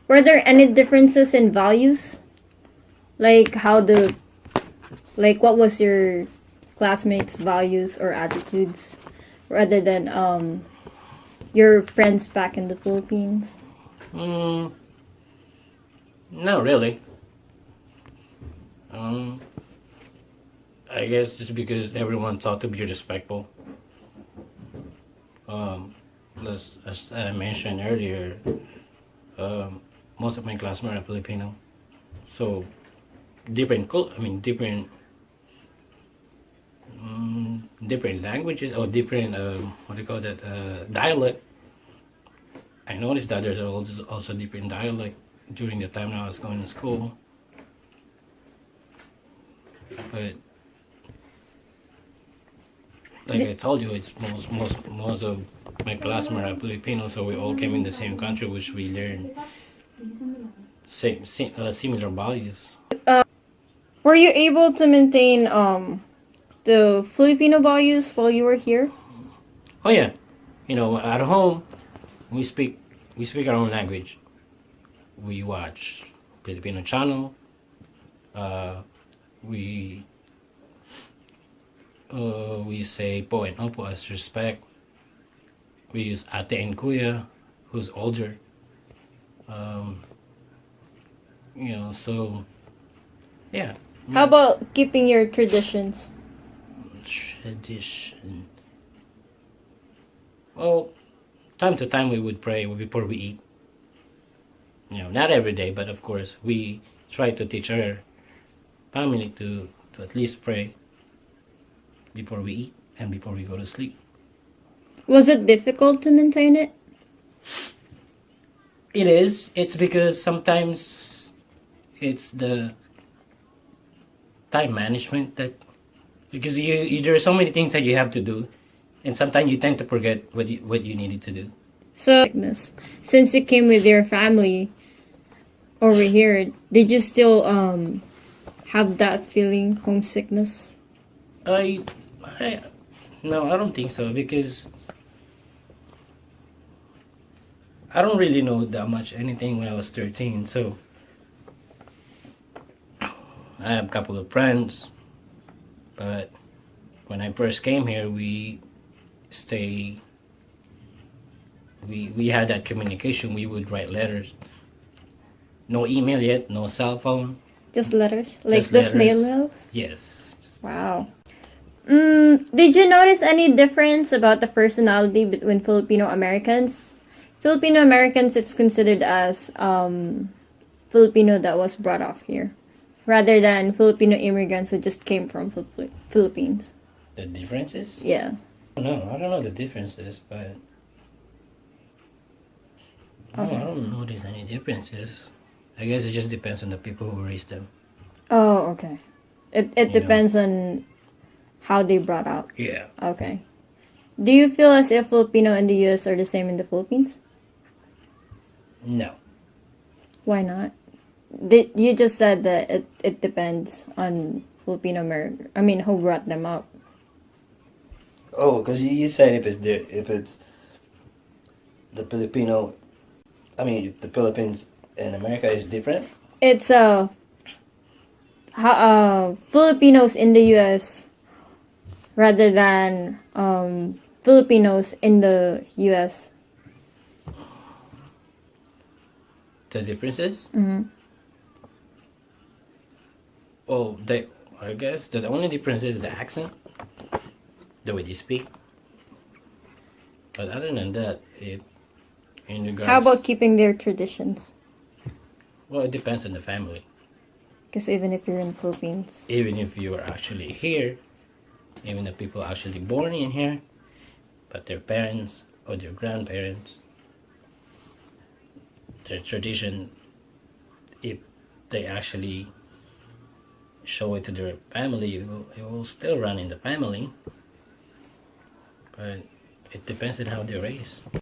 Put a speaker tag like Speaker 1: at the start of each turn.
Speaker 1: Were there any differences in values? Like what was your classmates' values or attitudes rather than your friends back in the Philippines?
Speaker 2: Mm, not really. I guess just because everyone thought to be respectful. As I mentioned earlier, most of my classmates are Filipino, so different languages or different what do you call that dialect. I noticed that there's also different dialect during the time I was going to school, but like I told you, it's most of my classmates are Filipino, so we all came in the same country, which we learned similar values.
Speaker 1: Were you able to maintain the Filipino values while you were here?
Speaker 2: Oh yeah, at home we speak our own language. We watch Filipino channel. We we say po and opo as respect. We use ate and kuya, who's older. So yeah.
Speaker 1: How about keeping your traditions?
Speaker 2: Tradition. Well, time to time we would pray before we eat. Not every day, but of course we try to teach our family to at least pray before we eat and before we go to sleep.
Speaker 1: Was it difficult to maintain it?
Speaker 2: It is. It's because sometimes it's the time management that because there are so many things that you have to do, and sometimes you tend to forget what you needed to do.
Speaker 1: So, since you came with your family over here, did you still have that feeling, homesickness?
Speaker 2: I no, I don't think so because I don't really know that much anything when I was 13. So I have a couple of friends, but when I first came here, we had that communication. We would write letters. No email yet, no cell phone.
Speaker 1: Just letters? Like
Speaker 2: Just
Speaker 1: the
Speaker 2: letters.
Speaker 1: snail mail?
Speaker 2: Yes.
Speaker 1: Wow. Did you notice any difference about the personality between Filipino Americans? Filipino Americans, it's considered as Filipino that was brought up here, rather than Filipino immigrants who just came from Philippines.
Speaker 2: The differences?
Speaker 1: Yeah.
Speaker 2: No, I don't know the differences, but no,
Speaker 1: Okay.
Speaker 2: I don't notice any differences. I guess it just depends on the people who raised them.
Speaker 1: Oh, okay. It depends on how they brought up.
Speaker 2: Yeah.
Speaker 1: Okay. Do you feel as if Filipino and the US are the same in the Philippines?
Speaker 2: No.
Speaker 1: Why not? You just said that it depends on Filipino American. I mean, who brought them up?
Speaker 2: Oh, because you said if it's the Filipino, if the Philippines and America is different.
Speaker 1: It's Filipinos in the US rather than Filipinos in the US.
Speaker 2: The differences?
Speaker 1: Mm-hmm.
Speaker 2: Oh, I guess the only difference is the accent, the way they speak. But other than that, in regards.
Speaker 1: How about keeping their traditions?
Speaker 2: Well, it depends on the family.
Speaker 1: Because even if you're in the Philippines,
Speaker 2: Even if you are actually here, even the people actually born in here, but their parents or their grandparents, their tradition, if they actually show it to their family, it will still run in the family. But it depends on how they're raised.